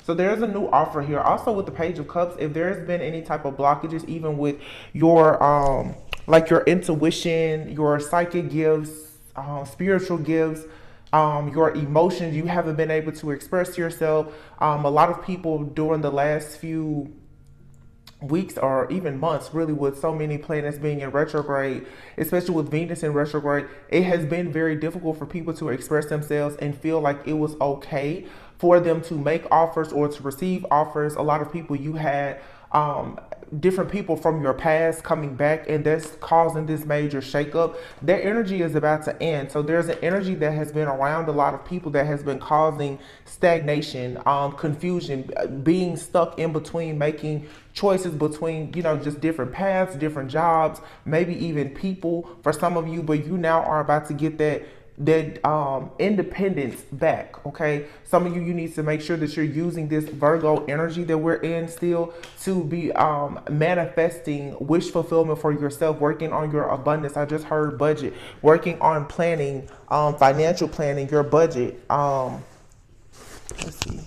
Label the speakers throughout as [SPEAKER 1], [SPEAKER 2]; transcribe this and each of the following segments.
[SPEAKER 1] So there's a new offer here. Also with the Page of Cups, if there's been any type of blockages, even with your like your intuition, your psychic gifts, spiritual gifts, your emotions, you haven't been able to express yourself. A lot of people during the last few weeks or even months, really, with so many planets being in retrograde, especially with Venus in retrograde, it has been very difficult for people to express themselves and feel like it was okay for them to make offers or to receive offers. A lot of people, you had different people from your past coming back, and that's causing this major shakeup. Their energy is about to end. So there's an energy that has been around a lot of people that has been causing stagnation, confusion, being stuck in between, making choices between, you know, just different paths, different jobs, maybe even people for some of you. But you now are about to get that independence back. Okay, some of you, you need to make sure that you're using this Virgo energy that we're in still to be manifesting wish fulfillment for yourself, working on your abundance. I just heard budget, working on planning, financial planning, your budget. Let's see.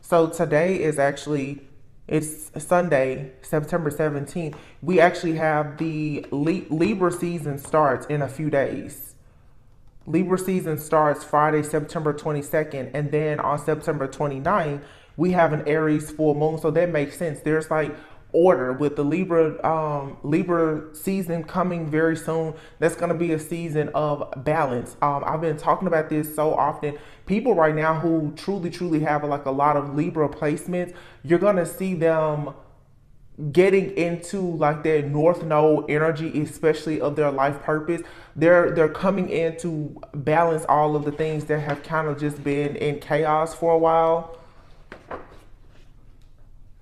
[SPEAKER 1] So today is actually, it's Sunday, September 17th. We actually have the Libra season starts in a few days. Libra season starts Friday, September 22nd. And then on September 29th, we have an Aries full moon. So that makes sense. There's like order with the Libra season coming very soon. That's going to be a season of balance. I've been talking about this so often. People right now who truly have like a lot of Libra placements, you're going to see them getting into like their North Node energy, especially of their life purpose. They're coming in to balance all of the things that have kind of just been in chaos for a while.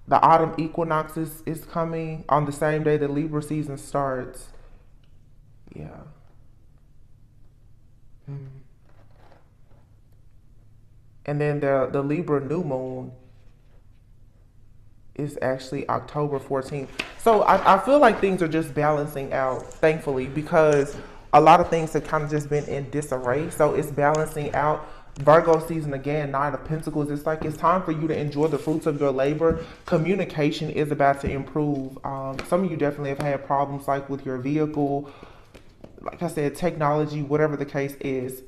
[SPEAKER 1] The autumn equinox is coming on the same day the Libra season starts. Yeah. And then the Libra new moon is actually October 14th. So I feel like things are just balancing out, thankfully, because a lot of things have kind of just been in disarray. So it's balancing out. Virgo season again, Nine of Pentacles. It's like it's time for you to enjoy the fruits of your labor. Communication is about to improve. Some of you definitely have had problems like with your vehicle. Like I said, technology, whatever the case is.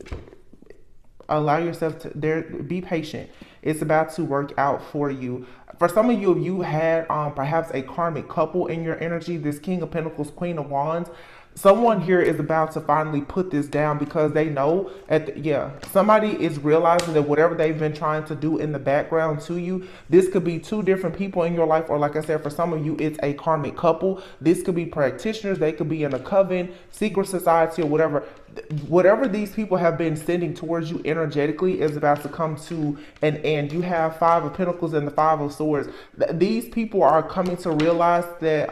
[SPEAKER 1] Allow yourself to be patient. It's about to work out for you. For some of you, if you had perhaps a karmic couple in your energy, this King of Pentacles, Queen of Wands, someone here is about to finally put this down because they know somebody is realizing that whatever they've been trying to do in the background to you, this could be two different people in your life, or like I said, for some of you, it's a karmic couple. This could be practitioners. They could be in a coven, secret society, or whatever. Whatever these people have been sending towards you energetically is about to come to an end. You have Five of Pentacles and the Five of Swords. These people are coming to realize that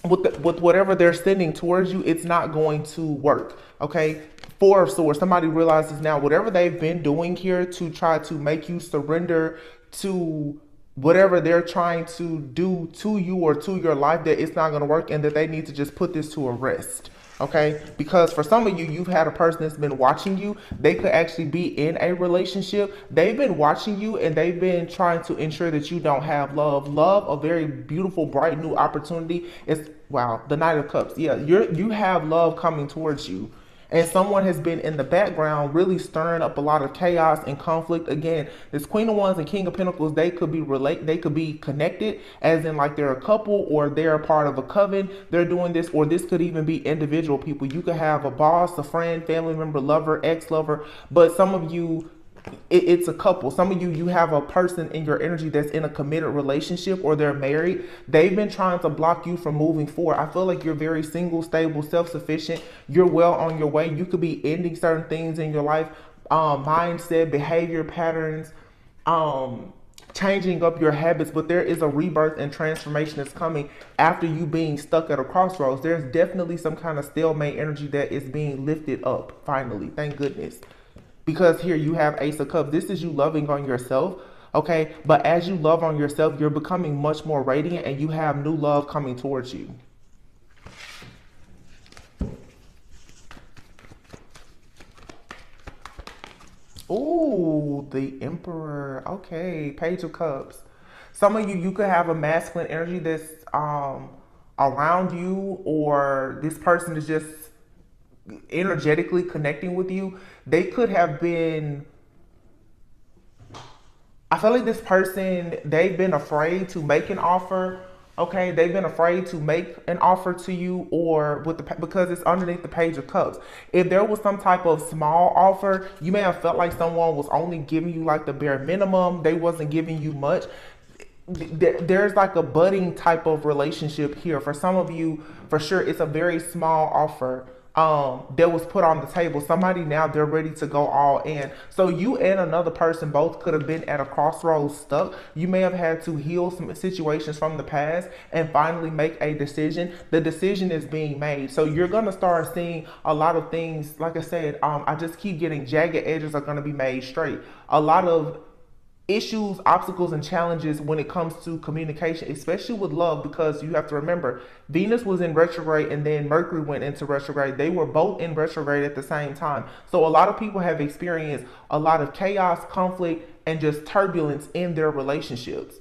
[SPEAKER 1] with whatever they're sending towards you, it's not going to work. Okay, Four of Swords. Somebody realizes now whatever they've been doing here to try to make you surrender to whatever they're trying to do to you or to your life, that it's not going to work, and that they need to just put this to a rest. Okay, because for some of you, you've had a person that's been watching you. They could actually be in a relationship. They've been watching you, and they've been trying to ensure that you don't have love. Love, a very beautiful, bright new opportunity. It's, wow, the Knight of Cups. Yeah, you have love coming towards you. And someone has been in the background really stirring up a lot of chaos and conflict. Again, this Queen of Wands and King of Pentacles, they could be connected, as in like they're a couple or they're a part of a coven. They're doing this, or this could even be individual people. You could have a boss, a friend, family member, lover, ex-lover, but some of you, it's a couple. Some of you, you have a person in your energy that's in a committed relationship, or they're married. They've been trying to block you from moving forward. I feel like you're very single, stable, self-sufficient. You're well on your way. You could be ending certain things in your life, mindset, behavior patterns, changing up your habits, but there is a rebirth and transformation that's coming after you being stuck at a crossroads. There's definitely some kind of stalemate energy that is being lifted up finally. Thank goodness. Because here you have Ace of Cups. This is you loving on yourself, okay? But as you love on yourself, you're becoming much more radiant, and you have new love coming towards you. Ooh, the Emperor. Okay, Page of Cups. Some of you could have a masculine energy that's around you, or this person is just energetically connecting with you. They could have been, I feel like this person, they've been afraid to make an offer. Okay, they've been afraid to make an offer to you, or with the, because it's underneath the Page of Cups. If there was some type of small offer, you may have felt like someone was only giving you like the bare minimum. They wasn't giving you much. There's like a budding type of relationship here. For some of you, for sure, it's a very small offer that was put on the table. Somebody now, they're ready to go all in. So you and another person both could have been at a crossroads, stuck. You may have had to heal some situations from the past and finally make a decision. The decision is being made. So you're going to start seeing a lot of things. Like I said, I just keep getting jagged edges are going to be made straight. A lot of issues, obstacles, and challenges when it comes to communication, especially with love, because you have to remember Venus was in retrograde and then Mercury went into retrograde. They were both in retrograde at the same time. So a lot of people have experienced a lot of chaos, conflict, and just turbulence in their relationships.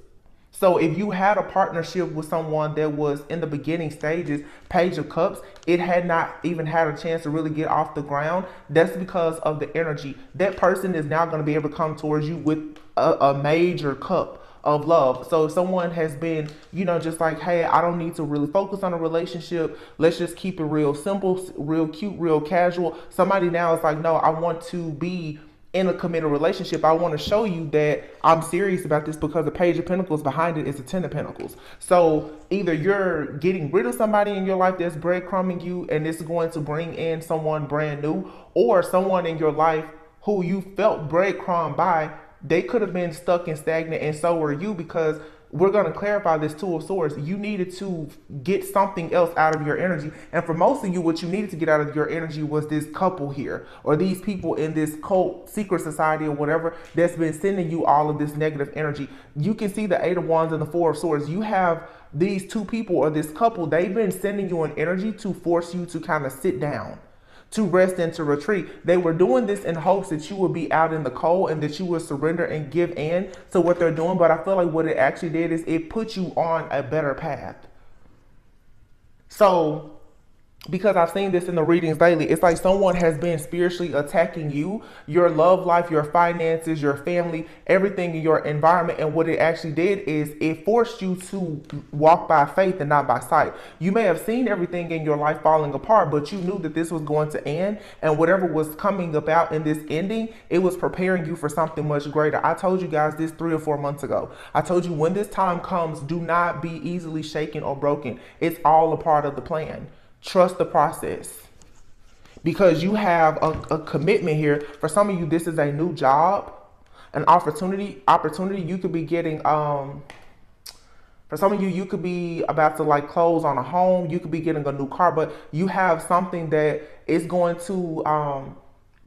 [SPEAKER 1] So if you had a partnership with someone that was in the beginning stages, Page of Cups, it had not even had a chance to really get off the ground. That's because of the energy. That person is now going to be able to come towards you with a major cup of love. So if someone has been, just like, hey, I don't need to really focus on a relationship. Let's just keep it real simple, real cute, real casual. Somebody now is like, no, I want to be in a committed relationship. I want to show you that I'm serious about this, because the Page of Pentacles behind it is the Ten of Pentacles. So either you're getting rid of somebody in your life that's breadcrumbing you and it's going to bring in someone brand new, or someone in your life who you felt breadcrumbed by, they could have been stuck and stagnant, and so were you, because we're going to clarify this Two of Swords. You needed to get something else out of your energy. And for most of you, what you needed to get out of your energy was this couple here, or these people in this cult, secret society, or whatever, that's been sending you all of this negative energy. You can see the Eight of Wands and the Four of Swords. You have these two people, or this couple, they've been sending you an energy to force you to kind of sit down, to rest and to retreat. They were doing this in hopes that you would be out in the cold and that you would surrender and give in to what they're doing. But I feel like what it actually did is it put you on a better path. So, because I've seen this in the readings lately, it's like someone has been spiritually attacking you, your love life, your finances, your family, everything in your environment. And what it actually did is it forced you to walk by faith and not by sight. You may have seen everything in your life falling apart, but you knew that this was going to end. And whatever was coming about in this ending, it was preparing you for something much greater. I told you guys this 3 or 4 months ago. I told you, when this time comes, do not be easily shaken or broken. It's all a part of the plan. Trust the process, because you have a commitment here. For some of you, this is a new job, an opportunity. You could be getting, for some of you, you could be about to like close on a home. You could be getting a new car, but you have something that is going to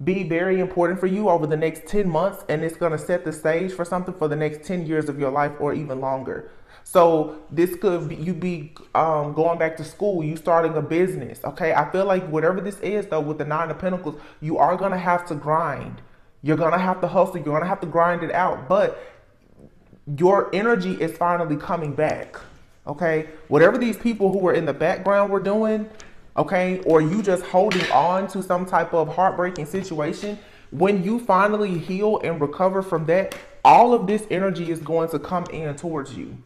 [SPEAKER 1] be very important for you over the next 10 months. And it's going to set the stage for something for the next 10 years of your life, or even longer. So this could be, you be going back to school, you starting a business. Okay, I feel like whatever this is, though, with the Nine of Pentacles, you are going to have to grind. You're going to have to hustle. You're going to have to grind it out. But your energy is finally coming back. Okay, whatever these people who were in the background were doing, okay, or you just holding on to some type of heartbreaking situation, when you finally heal and recover from that, all of this energy is going to come in towards you.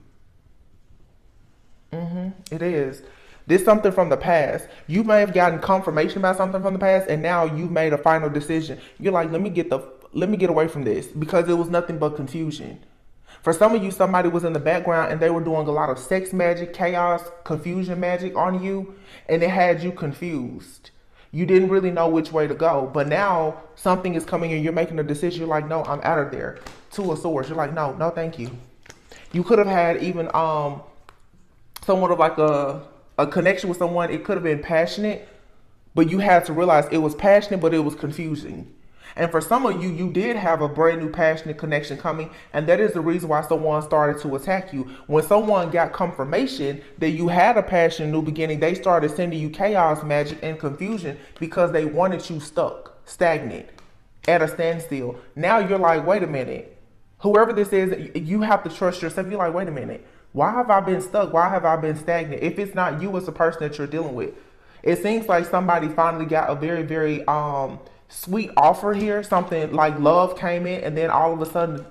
[SPEAKER 1] It is. This is something from the past. You may have gotten confirmation about something from the past, and now you've made a final decision. You're like, let me get away from this, because it was nothing but confusion. For some of you, somebody was in the background and they were doing a lot of sex magic, chaos, confusion magic on you, and it had you confused. You didn't really know which way to go, but now something is coming and you're making a decision. You're like, no, I'm out of there. Two of Swords. You're like, no, thank you. You could have had even somewhat of like a connection with someone. It could have been passionate, but you had to realize it was passionate, but it was confusing. And for some of you, you did have a brand new passionate connection coming, and that is the reason why someone started to attack you. When someone got confirmation that you had a passionate new beginning, they started sending you chaos magic and confusion because they wanted you stuck, stagnant. at a standstill. Now you're like, wait a minute. Whoever this is, you have to trust yourself. You're like, wait a minute. Why have I been stuck? Why have I been stagnant? If it's not you, it's the person that you're dealing with. It seems like somebody finally got a very, very sweet offer here. Something like love came in, and then all of a sudden,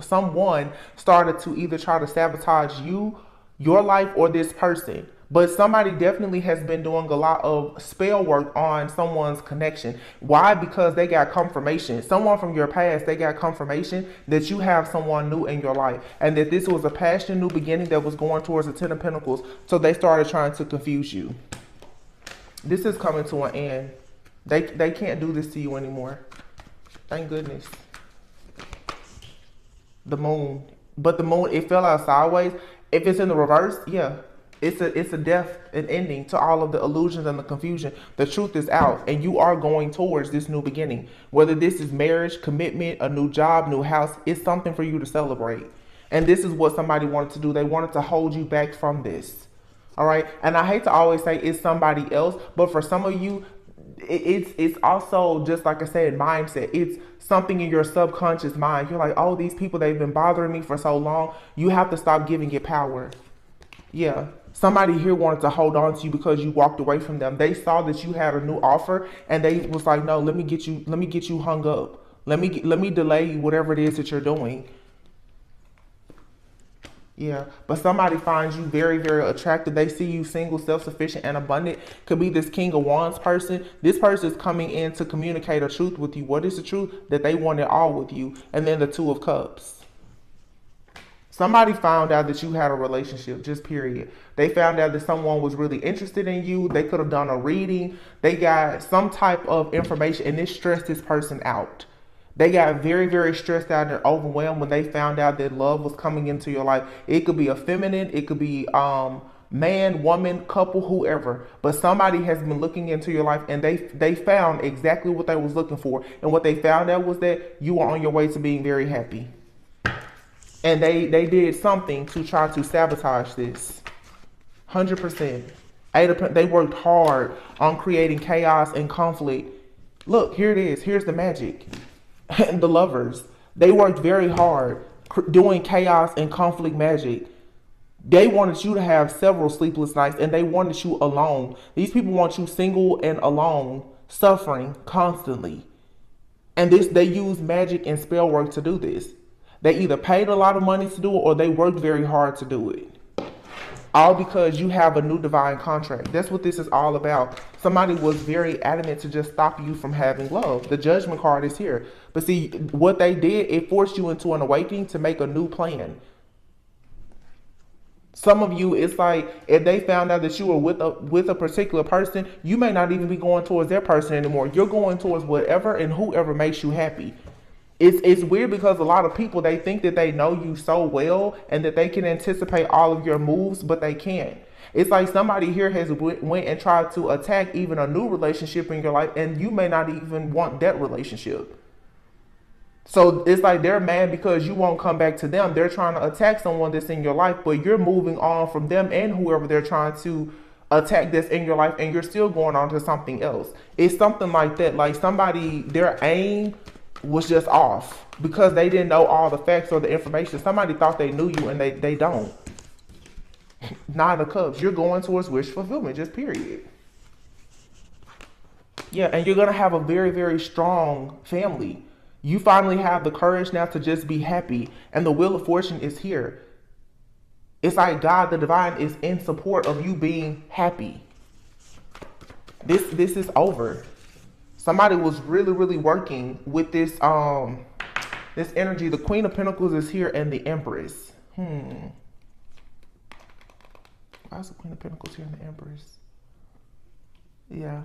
[SPEAKER 1] someone started to either try to sabotage you, your life, or this person. But somebody definitely has been doing a lot of spell work on someone's connection. Why? Because they got confirmation. Someone from your past, they got confirmation that you have someone new in your life, and that this was a past new beginning that was going towards the Ten of Pentacles. So they started trying to confuse you. This is coming to an end. They can't do this to you anymore. Thank goodness. The moon. But the moon, it fell out sideways. If it's in the reverse, yeah. It's a death, an ending to all of the illusions and the confusion. The truth is out, and you are going towards this new beginning. Whether this is marriage, commitment, a new job, new house, it's something for you to celebrate. And this is what somebody wanted to do. They wanted to hold you back from this. All right. And I hate to always say it's somebody else, but for some of you, it's also, just like I said, mindset. It's something in your subconscious mind. You're like, oh, these people, they've been bothering me for so long. You have to stop giving it power. Yeah. Somebody here wanted to hold on to you because you walked away from them. They saw that you had a new offer, and they was like, no, let me get you hung up. Let me delay whatever it is that you're doing. Yeah, but somebody finds you very, very attractive. They see you single, self-sufficient, and abundant. Could be this King of Wands person. This person is coming in to communicate a truth with you. What is the truth? That they want it all with you. And then the Two of Cups. Somebody found out that you had a relationship, just period. They found out that someone was really interested in you. They could have done a reading. They got some type of information, and it stressed this person out. They got very, very stressed out and overwhelmed when they found out that love was coming into your life. It could be a feminine, it could be man, woman, couple, whoever. But somebody has been looking into your life, and they found exactly what they was looking for. And what they found out was that you are on your way to being very happy. And they did something to try to sabotage this. 100%. They worked hard on creating chaos and conflict. Look, here it is. Here's the magic. And the Lovers. They worked very hard doing chaos and conflict magic. They wanted you to have several sleepless nights, and they wanted you alone. These people want you single and alone, suffering constantly. And they use magic and spell work to do this. They either paid a lot of money to do it, or they worked very hard to do it. All because you have a new divine contract. That's what this is all about. Somebody was very adamant to just stop you from having love. The Judgment card is here. But see, what they did, it forced you into an awakening to make a new plan. Some of you, it's like, if they found out that you were with a particular person, you may not even be going towards their person anymore. You're going towards whatever and whoever makes you happy. It's weird because a lot of people, they think that they know you so well and that they can anticipate all of your moves, but they can't. It's like somebody here has went and tried to attack even a new relationship in your life, and you may not even want that relationship. So it's like they're mad because you won't come back to them. They're trying to attack someone that's in your life, but you're moving on from them and whoever they're trying to attack that's in your life, and you're still going on to something else. It's something like that. Like somebody, their aim was just off because they didn't know all the facts or the information. Somebody thought they knew you, and they don't. Nine of Cups. You're going towards wish fulfillment, just period. Yeah, and you're going to have a very, very strong family. You finally have the courage now to just be happy, and the Wheel of Fortune is here. It's like God, the divine, is in support of you being happy. This is over. Somebody was really, really working with this this energy. The Queen of Pentacles is here, and the Empress. Why is the Queen of Pentacles here and the Empress? Yeah.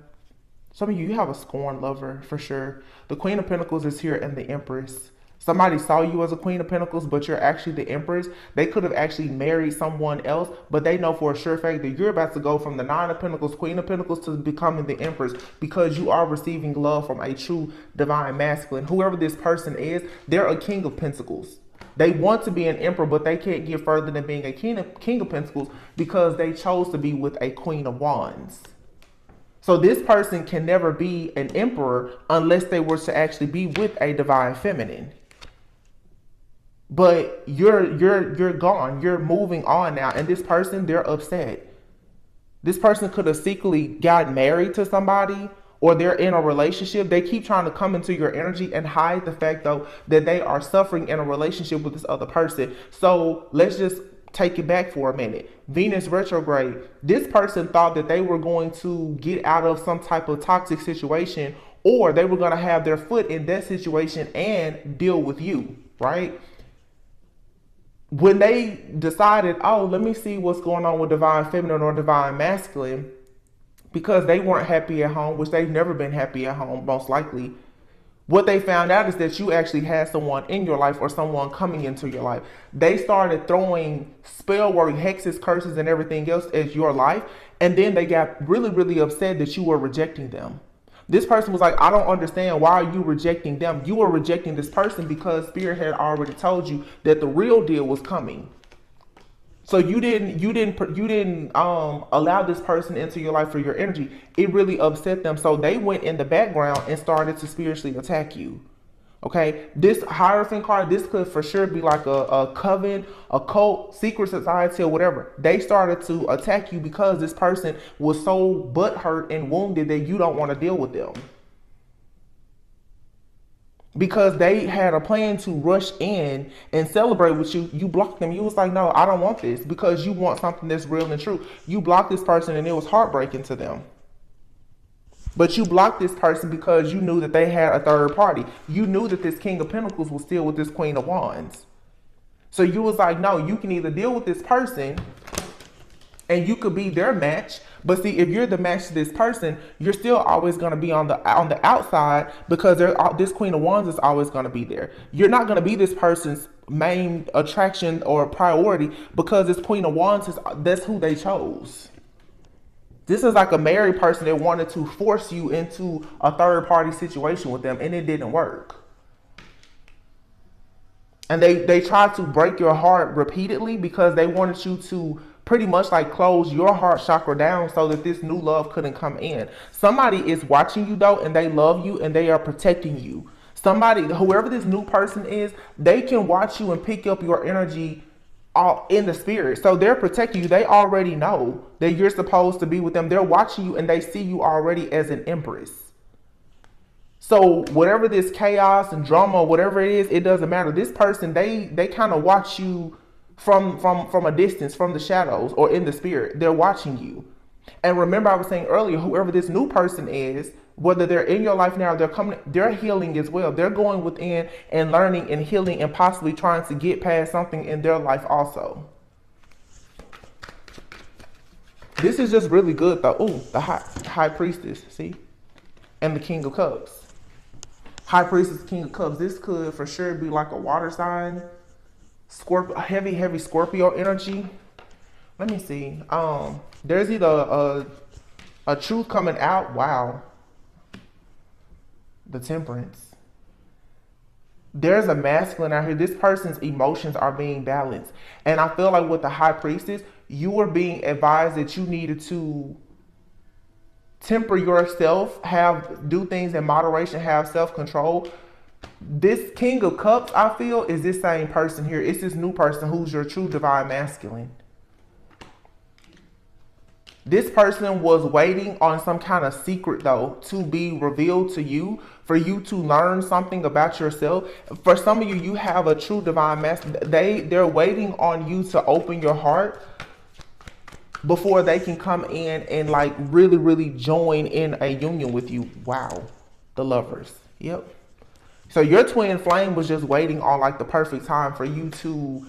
[SPEAKER 1] Some of you have a scorn lover for sure. The Queen of Pentacles is here, and the Empress. Somebody saw you as a Queen of Pentacles, but you're actually the Empress. They could have actually married someone else, but they know for a sure fact that you're about to go from the Nine of Pentacles, Queen of Pentacles, to becoming the Empress, because you are receiving love from a true divine masculine. Whoever this person is, they're a King of Pentacles. They want to be an emperor, but they can't get further than being a king of Pentacles because they chose to be with a Queen of Wands. So this person can never be an emperor unless they were to actually be with a divine feminine. But you're gone. You're moving on now. And this person, they're upset. This person could have secretly gotten married to somebody, or they're in a relationship. They keep trying to come into your energy and hide the fact, though, that they are suffering in a relationship with this other person. So let's just take it back for a minute. Venus retrograde. This person thought that they were going to get out of some type of toxic situation, or they were going to have their foot in that situation and deal with you, right? When they decided, oh, let me see what's going on with divine feminine or divine masculine, because they weren't happy at home, which they've never been happy at home, most likely. What they found out is that you actually had someone in your life or someone coming into your life. They started throwing spell work, hexes, curses, and everything else as your life. And then they got really, really upset that you were rejecting them. This person was like, I don't understand. Why are you rejecting them? You were rejecting this person because Spirit had already told you that the real deal was coming. So you didn't allow this person into your life for your energy. It really upset them. So they went in the background and started to spiritually attack you. Okay, this Hierophant card, this could for sure be like a coven, a cult, secret society, or whatever. They started to attack you because this person was so butthurt and wounded that you don't want to deal with them. Because they had a plan to rush in and celebrate with you. You blocked them. You was like, no, I don't want this, because you want something that's real and true. You blocked this person and it was heartbreaking to them. But you blocked this person because you knew that they had a third party. You knew that this King of Pentacles was still with this Queen of Wands. So you was like, no, you can either deal with this person and you could be their match. But see, if you're the match to this person, you're still always going to be on the outside, because this Queen of Wands is always going to be there. You're not going to be this person's main attraction or priority, because this Queen of Wands that's who they chose. This is like a married person that wanted to force you into a third party situation with them, and it didn't work. And they tried to break your heart repeatedly because they wanted you to pretty much like close your heart chakra down so that this new love couldn't come in. Somebody is watching you though, and they love you and they are protecting you. Somebody, whoever this new person is, they can watch you and pick up your energy all in the spirit. So they're protecting you. They already know that you're supposed to be with them. They're watching you and they see you already as an empress. So whatever this chaos and drama, whatever it is, it doesn't matter. This person, they kind of watch you from a distance, from the shadows or in the spirit. They're watching you. And remember, I was saying earlier, whoever this new person is, whether they're in your life now, they're healing as well. They're going within and learning and healing and possibly trying to get past something in their life also. This is just really good though. Ooh, the high priestess, see? And the King of Cups. High priestess, King of Cups. This could for sure be like a water sign. Scorpio, heavy Scorpio energy. Let me see. There's either a truth coming out. Wow. The Temperance. There's a masculine out here. This person's emotions are being balanced. And I feel like with the High Priestess, you were being advised that you needed to temper yourself, do things in moderation, have self-control. This King of Cups, I feel, is this same person here. It's this new person who's your true divine masculine. This person was waiting on some kind of secret, though, to be revealed to you, for you to learn something about yourself. For some of you, you have a true divine masculine. They're waiting on you to open your heart before they can come in and like really, really join in a union with you. Wow. The Lovers. Yep. So your twin flame was just waiting on like the perfect time for you to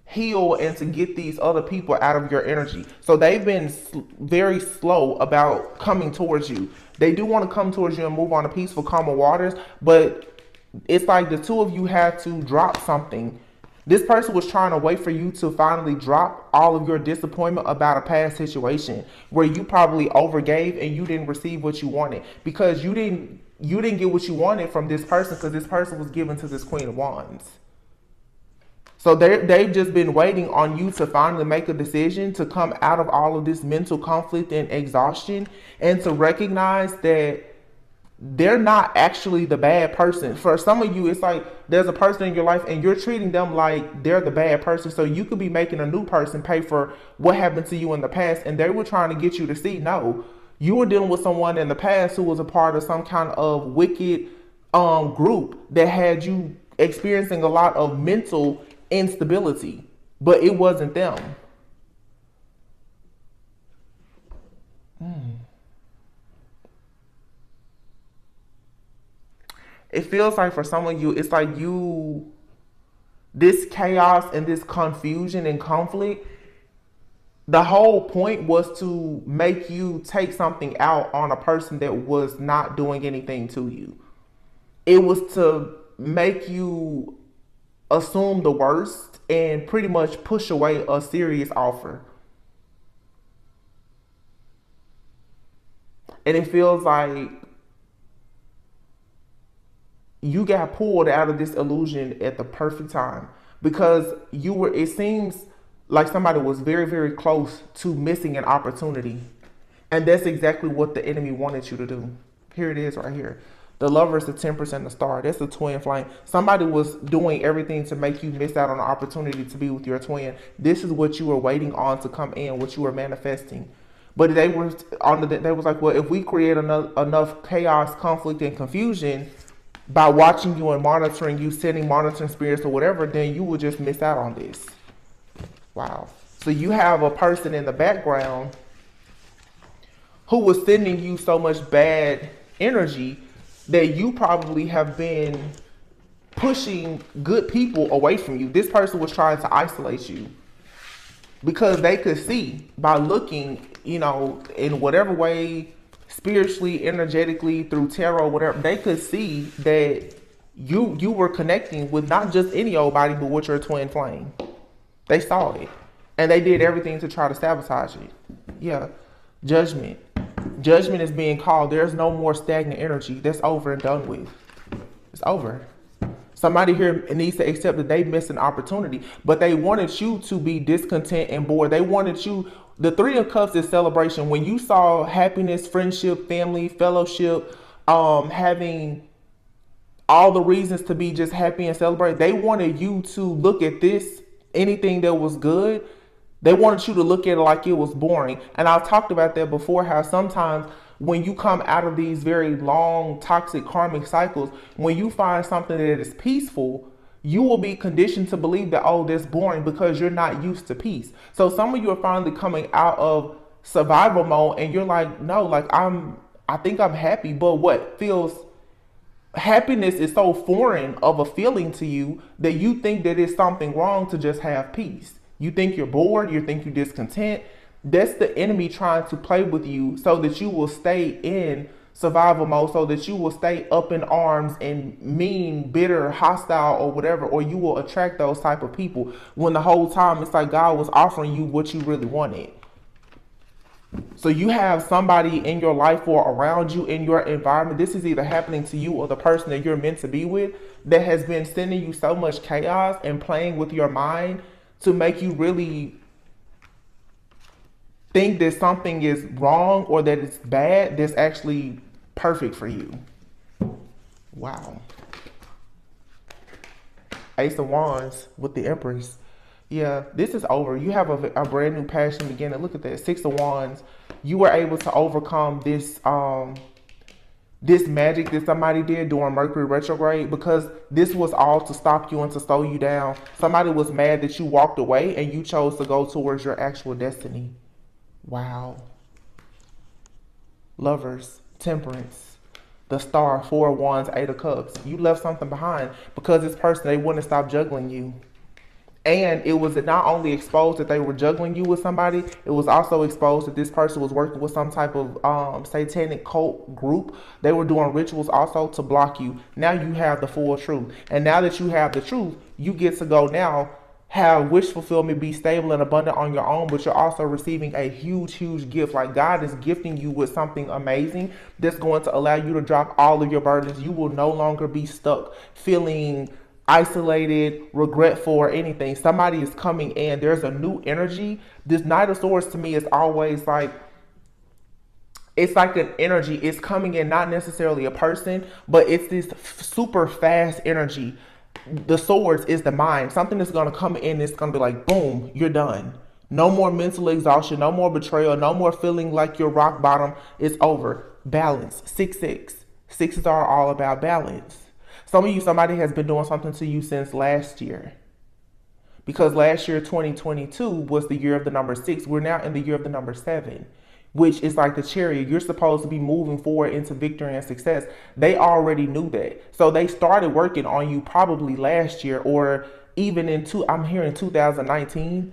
[SPEAKER 1] heal and to get these other people out of your energy. So they've been very slow about coming towards you. They do want to come towards you and move on to peaceful, calmer waters, but it's like the two of you had to drop something. This person was trying to wait for you to finally drop all of your disappointment about a past situation where you probably overgave and you didn't receive what you wanted, because you didn't get what you wanted from this person, because this person was given to this Queen of Wands. So they've just been waiting on you to finally make a decision to come out of all of this mental conflict and exhaustion, and to recognize that they're not actually the bad person. For some of you, it's like there's a person in your life and you're treating them like they're the bad person. So you could be making a new person pay for what happened to you in the past. And they were trying to get you to see, no, you were dealing with someone in the past who was a part of some kind of wicked group that had you experiencing a lot of mental instability, but it wasn't them. It feels like for some of you, it's like this chaos and this confusion and conflict, the whole point was to make you take something out on a person that was not doing anything to you. It was to make you assume the worst and pretty much push away a serious offer. And it feels like you got pulled out of this illusion at the perfect time, because it seems like somebody was very, very close to missing an opportunity. And that's exactly what the enemy wanted you to do. Here it is right here. The Lover is the 10% and the Star. That's the twin flame. Somebody was doing everything to make you miss out on the opportunity to be with your twin. This is what you were waiting on to come in, what you were manifesting. But they was like, well, if we create enough chaos, conflict, and confusion by watching you and monitoring you, sending monitoring spirits or whatever, then you will just miss out on this. Wow. So you have a person in the background who was sending you so much bad energy that you probably have been pushing good people away from you. This person was trying to isolate you because they could see by looking, in whatever way, spiritually, energetically, through tarot, whatever, they could see that you were connecting with not just any old body, but with your twin flame. They saw it. And they did everything to try to sabotage it. Yeah. Judgment. Judgment is being called. There's no more stagnant energy. That's over and done with. It's over. Somebody here needs to accept that they missed an opportunity, but they wanted you to be discontent and bored. They wanted you. The Three of Cups is celebration. When you saw happiness, friendship, family, fellowship, having all the reasons to be just happy and celebrate, they wanted you to look at this, anything that was good, they wanted you to look at it like it was boring. And I've talked about that before, how sometimes when you come out of these very long, toxic, karmic cycles, when you find something that is peaceful, you will be conditioned to believe that, oh, that's boring, because you're not used to peace. So some of you are finally coming out of survival mode and you're like, no, like I think I'm happy, but what feels happiness is so foreign of a feeling to you that you think that it's something wrong to just have peace. You think you're bored, you think you're discontent. That's the enemy trying to play with you so that you will stay in survival mode, so that you will stay up in arms and mean, bitter, hostile, or whatever, or you will attract those type of people when the whole time it's like God was offering you what you really wanted. So you have somebody in your life or around you in your environment, this is either happening to you or the person that you're meant to be with, that has been sending you so much chaos and playing with your mind to make you really think that something is wrong or that it's bad that's actually perfect for you. Wow. Ace of Wands with the Empress. Yeah, this is over. You have a brand new passion beginning. Look at that. Six of Wands. You were able to overcome this this magic that somebody did during Mercury retrograde, because this was all to stop you and to slow you down. Somebody was mad that you walked away and you chose to go towards your actual destiny. Wow. Lovers, Temperance, the Star, Four of Wands, Eight of Cups. You left something behind because this person, they wouldn't stop juggling you. And it was not only exposed that they were juggling you with somebody, it was also exposed that this person was working with some type of satanic cult group. They were doing rituals also to block you. Now you have the full truth. And now that you have the truth, you get to go now have wish fulfillment, be stable and abundant on your own, but you're also receiving a huge, huge gift. Like God is gifting you with something amazing that's going to allow you to drop all of your burdens. You will no longer be stuck feeling isolated, regretful, or anything. Somebody is coming in. There's a new energy. This Knight of Swords to me is always like, it's like an energy. It's coming in, not necessarily a person, but it's this super fast energy. The swords is the mind. Something that's going to come in, it's going to be like, boom, you're done. No more mental exhaustion, no more betrayal, no more feeling like you're rock bottom. It's over. Balance. 6-6. Sixes are all about balance. Some of you, somebody has been doing something to you since last year. Because last year, 2022, was the year of the number 6. We're now in the year of the number 7, which is like the Chariot. You're supposed to be moving forward into victory and success. They already knew that. So they started working on you probably last year, or even I'm hearing 2019.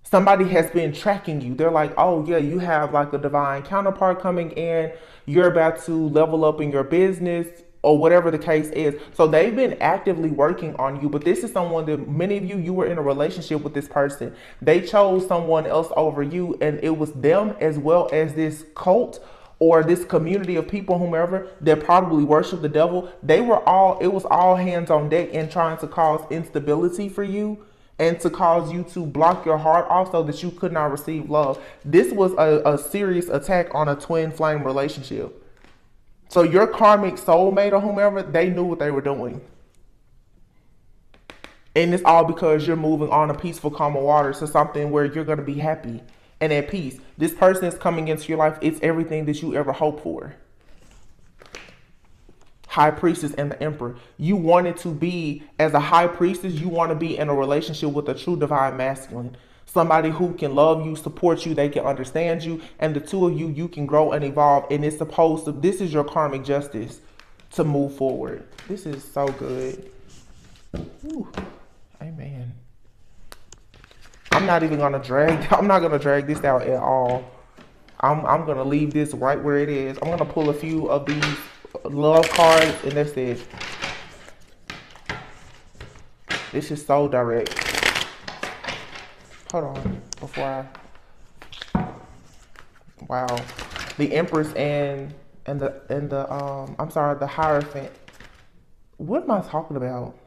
[SPEAKER 1] Somebody has been tracking you. They're like, oh yeah, you have like a divine counterpart coming in. You're about to level up in your business, or whatever the case is. So they've been actively working on you, but this is someone that many of you were in a relationship with this person. They chose someone else over you, and it was them as well as this cult or this community of people, whomever, that probably worship the devil. It was all hands on deck in trying to cause instability for you and to cause you to block your heart off so that you could not receive love. This was a serious attack on a twin flame relationship. So your karmic soulmate or whomever, they knew what they were doing. And it's all because you're moving on a peaceful, calm water to something where you're going to be happy and at peace. This person is coming into your life. It's everything that you ever hoped for. High Priestess and the Emperor. You wanted to be, as a High Priestess, you want to be in a relationship with a true divine masculine. Somebody who can love you, support you, they can understand you, and the two of you can grow and evolve. And it's supposed to, this is your karmic justice to move forward. This is so good. Ooh, amen. I'm not going to drag this out at all. I'm going to leave this right where it is. I'm going to pull a few of these love cards, and that's it. This is so direct. Hold on before wow, the Empress and the Hierophant. What am I talking about?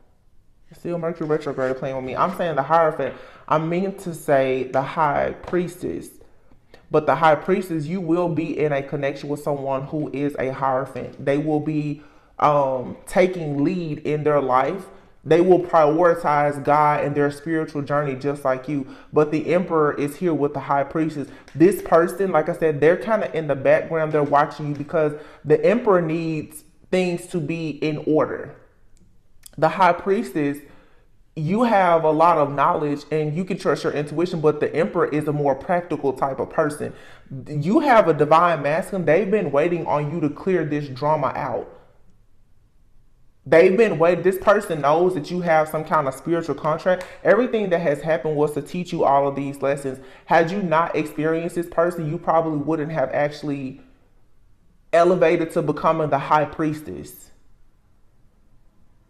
[SPEAKER 1] Still Mercury retrograde playing with me. I'm saying the Hierophant. I mean to say the High Priestess. But the High Priestess, you will be in a connection with someone who is a Hierophant. They will be taking lead in their life. They will prioritize God and their spiritual journey just like you. But the Emperor is here with the High Priestess. This person, like I said, they're kind of in the background. They're watching you because the Emperor needs things to be in order. The High Priestess, you have a lot of knowledge and you can trust your intuition, but the Emperor is a more practical type of person. You have a divine masculine. They've been waiting on you to clear this drama out. They've been waiting. This person knows that you have some kind of spiritual contract. Everything that has happened was to teach you all of these lessons. Had you not experienced this person, you probably wouldn't have actually elevated to becoming the High Priestess.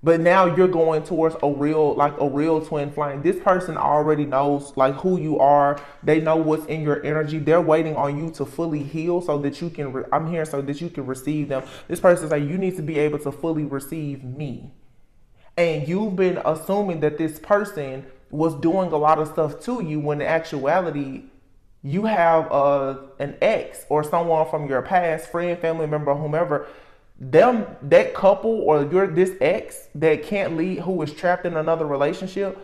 [SPEAKER 1] But now you're going towards a real twin flame. This person already knows like who you are. They know what's in your energy. They're waiting on you to fully heal so that you can, I'm here so that you can receive them. This person's like, you need to be able to fully receive me. And you've been assuming that this person was doing a lot of stuff to you when in actuality, you have an ex or someone from your past, friend, family member, whomever, that couple or this ex that can't leave, who is trapped in another relationship,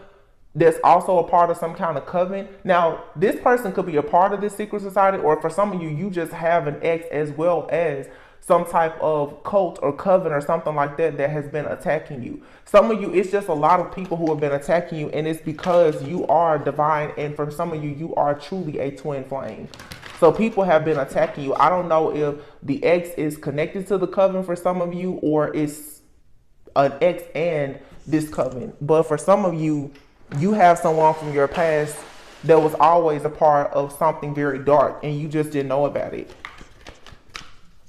[SPEAKER 1] that's also a part of some kind of coven. Now, this person could be a part of this secret society, or for some of you, you just have an ex as well as some type of cult or coven or something like that that has been attacking you. Some of you, it's just a lot of people who have been attacking you, and it's because you are divine, and for some of you, you are truly a twin flame. So people have been attacking you. I don't know if the ex is connected to the coven for some of you, or it's an ex and this coven. But for some of you, you have someone from your past that was always a part of something very dark and you just didn't know about it.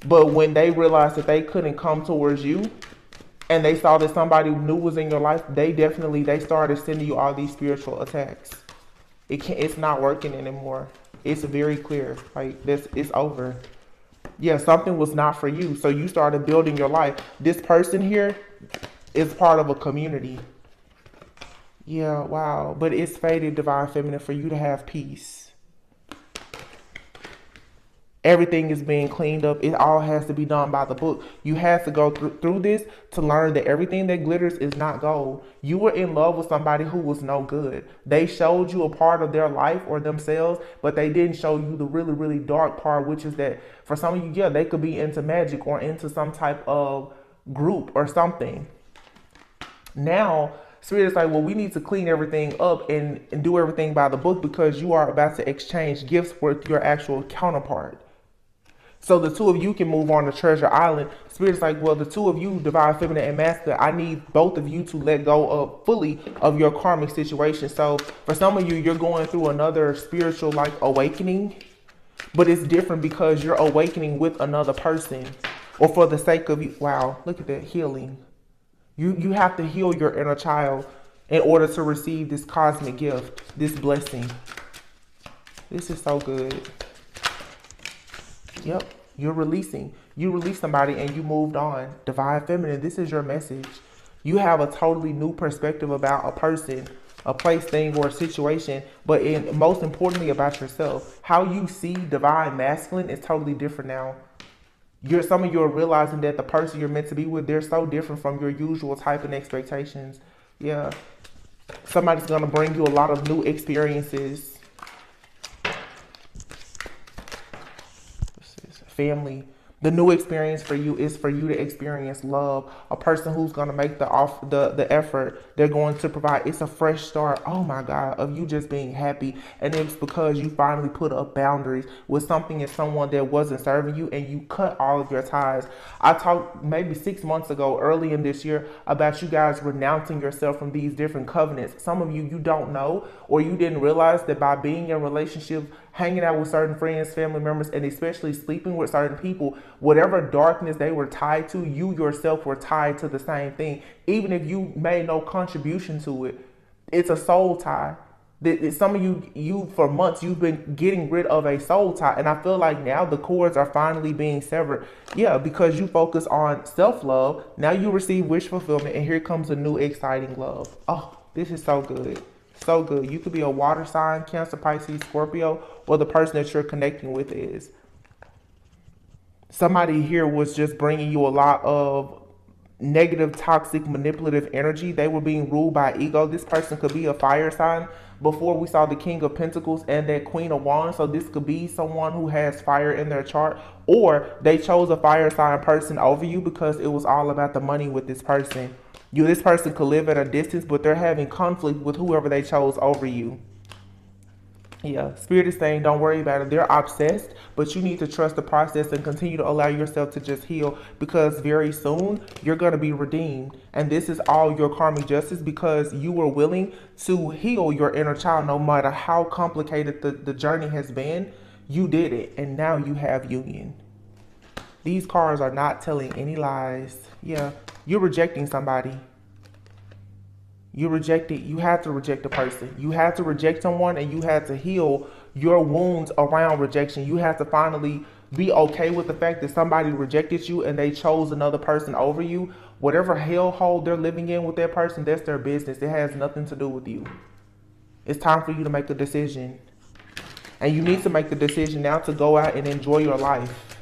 [SPEAKER 1] But when they realized that they couldn't come towards you and they saw that somebody new was in your life, they started sending you all these spiritual attacks. It's not working anymore. It's very clear. Like this, it's over. Yeah, something was not for you. So you started building your life. This person here, is part of a community. Yeah, wow. But it's fated, Divine Feminine, for you to have peace. Everything is being cleaned up. It all has to be done by the book. You have to go through this to learn that everything that glitters is not gold. You were in love with somebody who was no good. They showed you a part of their life or themselves, but they didn't show you the really, really dark part, which is that for some of you, yeah, they could be into magic or into some type of group or something. Now, Spirit is like, well, we need to clean everything up and do everything by the book because you are about to exchange gifts with your actual counterpart. So the two of you can move on to Treasure Island. Spirit's like, well, the two of you, Divine Feminine and Masculine, I need both of you to let go of fully of your karmic situation. So for some of you, you're going through another spiritual like awakening, but it's different because you're awakening with another person or for the sake of you. Wow, look at that healing. You have to heal your inner child in order to receive this cosmic gift, this blessing. This is so good. Yep, you're releasing. You release somebody and you moved on. Divine Feminine, this is your message. You have a totally new perspective about a person, a place, thing, or a situation, but most importantly about yourself. How you see Divine Masculine is totally different now. Some of you are realizing that the person you're meant to be with, they're so different from your usual type and expectations. Yeah. Somebody's going to bring you a lot of new experiences. Family. The new experience for you is for you to experience love. A person who's going to make the effort. They're going to provide. It's a fresh start. Oh my God, of you just being happy. And it's because you finally put up boundaries with something and someone that wasn't serving you and you cut all of your ties. I talked maybe 6 months ago, early in this year, about you guys renouncing yourself from these different covenants. Some of you don't know or you didn't realize that by being in relationships, hanging out with certain friends, family members, and especially sleeping with certain people, whatever darkness they were tied to, you yourself were tied to the same thing. Even if you made no contribution to it, it's a soul tie. Some of you for months, you've been getting rid of a soul tie. And I feel like now the cords are finally being severed. Yeah, because you focus on self-love. Now you receive wish fulfillment and here comes a new exciting love. Oh, this is so good. So good. You could be a water sign, Cancer, Pisces, Scorpio, or the person that you're connecting with is. Somebody here was just bringing you a lot of negative, toxic, manipulative energy. They were being ruled by ego. This person could be a fire sign. Before we saw the King of Pentacles and that Queen of Wands. So this could be someone who has fire in their chart, or they chose a fire sign person over you because it was all about the money with this person. This person could live at a distance, but they're having conflict with whoever they chose over you. Yeah, Spirit is saying don't worry about it. They're obsessed, but you need to trust the process and continue to allow yourself to just heal because very soon you're going to be redeemed. And this is all your karmic justice because you were willing to heal your inner child no matter how complicated the journey has been. You did it, and now you have union. These cards are not telling any lies. Yeah, you're rejecting somebody. You had to reject a person. You had to reject someone and you had to heal your wounds around rejection. You had to finally be okay with the fact that somebody rejected you and they chose another person over you. Whatever hellhole they're living in with that person, that's their business. It has nothing to do with you. It's time for you to make a decision. And you need to make the decision now to go out and enjoy your life.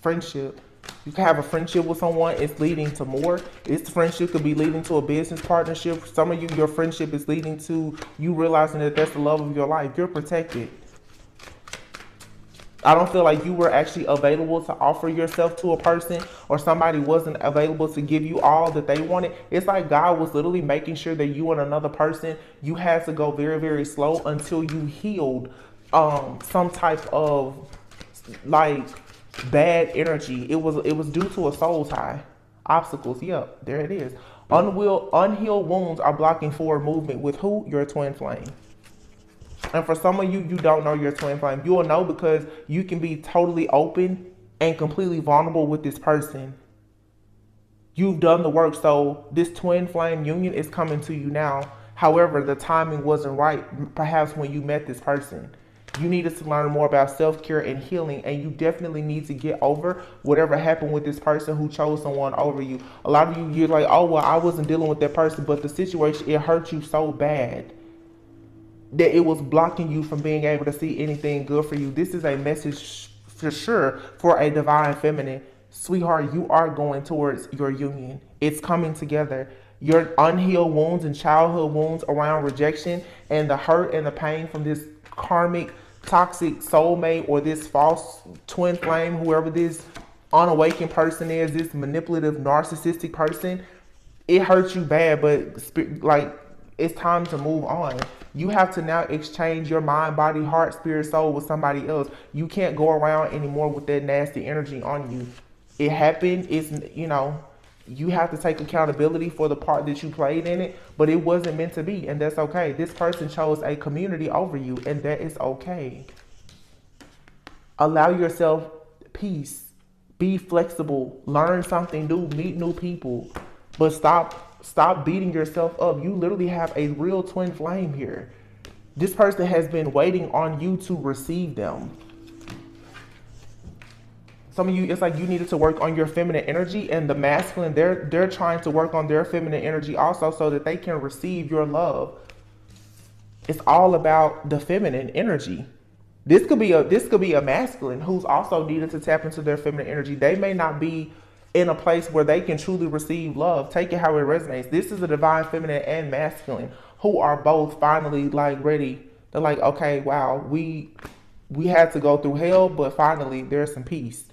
[SPEAKER 1] Friendship. You can have a friendship with someone, it's leading to more. This friendship could be leading to a business partnership. Some of you, your friendship is leading to you realizing that that's the love of your life. You're protected. I don't feel like you were actually available to offer yourself to a person or somebody wasn't available to give you all that they wanted. It's like God was literally making sure that you and another person, you had to go very, very slow until you healed some type of like bad energy. It was due to a soul tie. Obstacles, yep, there it is. Unhealed wounds are blocking forward movement with who? Your twin flame. And for some of you, you don't know your twin flame. You will know because you can be totally open and completely vulnerable with this person. You've done the work, so this twin flame union is coming to you now. However, the timing wasn't right, perhaps when you met this person. You needed to learn more about self-care and healing, and you definitely need to get over whatever happened with this person who chose someone over you. A lot of you, you're like, oh, well, I wasn't dealing with that person, but the situation, it hurt you so bad that it was blocking you from being able to see anything good for you. This is a message for sure for a divine feminine. Sweetheart, you are going towards your union. It's coming together. Your unhealed wounds and childhood wounds around rejection and the hurt and the pain from this karmic, toxic soulmate or this false twin flame, whoever this unawakened person is, this manipulative, narcissistic person, it hurts you bad, but like, it's time to move on. You have to now exchange your mind, body, heart, spirit, soul with somebody else. You can't go around anymore with that nasty energy on you. It happened. It's, you know, you have to take accountability for the part that you played in it, but it wasn't meant to be, and that's okay. This person chose a community over you, and that is okay. Allow yourself peace. Be flexible. Learn something new. Meet new people. But stop beating yourself up. You literally have a real twin flame here. This person has been waiting on you to receive them. Some of you, it's like you needed to work on your feminine energy, and the masculine, they're trying to work on their feminine energy also so that they can receive your love. It's all about the feminine energy. This could be a masculine who's also needed to tap into their feminine energy. They may not be in a place where they can truly receive love. Take it how it resonates. This is a divine feminine and masculine who are both finally like ready. They're like, okay, wow, we had to go through hell, but finally there's some peace.